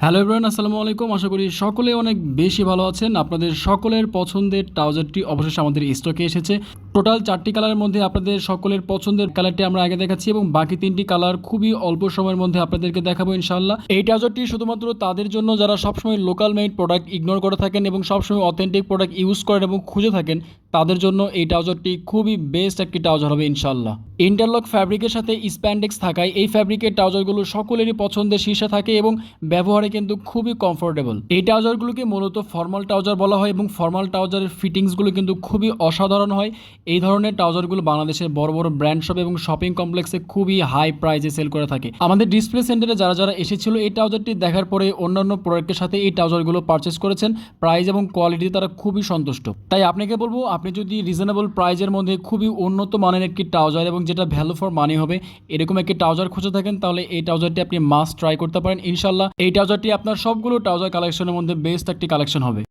Hello everyone, আসসালামু আলাইকুম। আশা করি সকলে অনেক বেশি ভালো আছেন। আপনাদের সকলের পছন্দের ট্রাউজারটি অবশেষে আমাদের স্টকে এসেছে। টোটাল 4টি কালারের মধ্যে আপনাদের সকলের পছন্দের কালারটি আমরা আগে দেখাচ্ছি এবং বাকি 3টি কালার খুবই অল্প সময়ের মধ্যে আপনাদেরকে দেখাবো ইনশাআল্লাহ। এই ট্রাউজারটি শুধুমাত্র তাদের জন্য যারা সবসময় লোকাল মেড প্রোডাক্ট ইগনোর করে থাকেন এবং সবসময় অথেন্টিক প্রোডাক্ট ইউজ করেন এবং খুঁজে থাকেন, তাদের জন্য এই ট্রাউজারটি খুবই বেস্ট একটি ট্রাউজার হবে ইনশাআল্লাহ। ইন্টারলক ফ্যাব্রিকের সাথে স্প্যান্ডেক্স থাকায় এই ফ্যাব্রিকের ট্রাউজারগুলো সকলেরই পছন্দের শীর্ষে থাকে এবং ব্যবহারে কিন্তু খুবই কমফোর্টেবল। এই ট্রাউজারগুলোকে মূলত ফর্মাল ট্রাউজার বলা হয় এবং ফর্মাল ট্রাউজারের ফিটিংসগুলো কিন্তু খুবই অসাধারণ হয়। এই ধরনের ট্রাউজারগুলো বাংলাদেশের বড় বড় ব্র্যান্ড শপ এবং শপিং কমপ্লেক্সে খুবই হাই প্রাইসে সেল করে থাকে। আমাদের ডিসপ্লে সেন্টারে যারা যারা এসেছিল এই ট্রাউজারটি দেখার পরে অন্যান্য প্রোডাক্টের সাথে এই ট্রাউজারগুলো পারচেস করেছেন, প্রাইস এবং কোয়ালিটি তারা খুবই সন্তুষ্ট। তাই আপনাকে বলবো, আপনি যদি রিজনেবল প্রাইজের মধ্যে খুবই উন্নত মানের একটি ট্রাউজার এবং যেটা ভ্যালু ফর মানি হবে এরকম একটি ট্রাউজার খুঁজে থাকেন, তাহলে এই ট্রাউজারটি আপনি মাস্ট ট্রাই করতে পারেন ইনশাল্লাহ। এই ট্রাউজারটি আপনার সবগুলো ট্রাউজার কালেকশনের মধ্যে বেস্ট একটি কালেকশন হবে।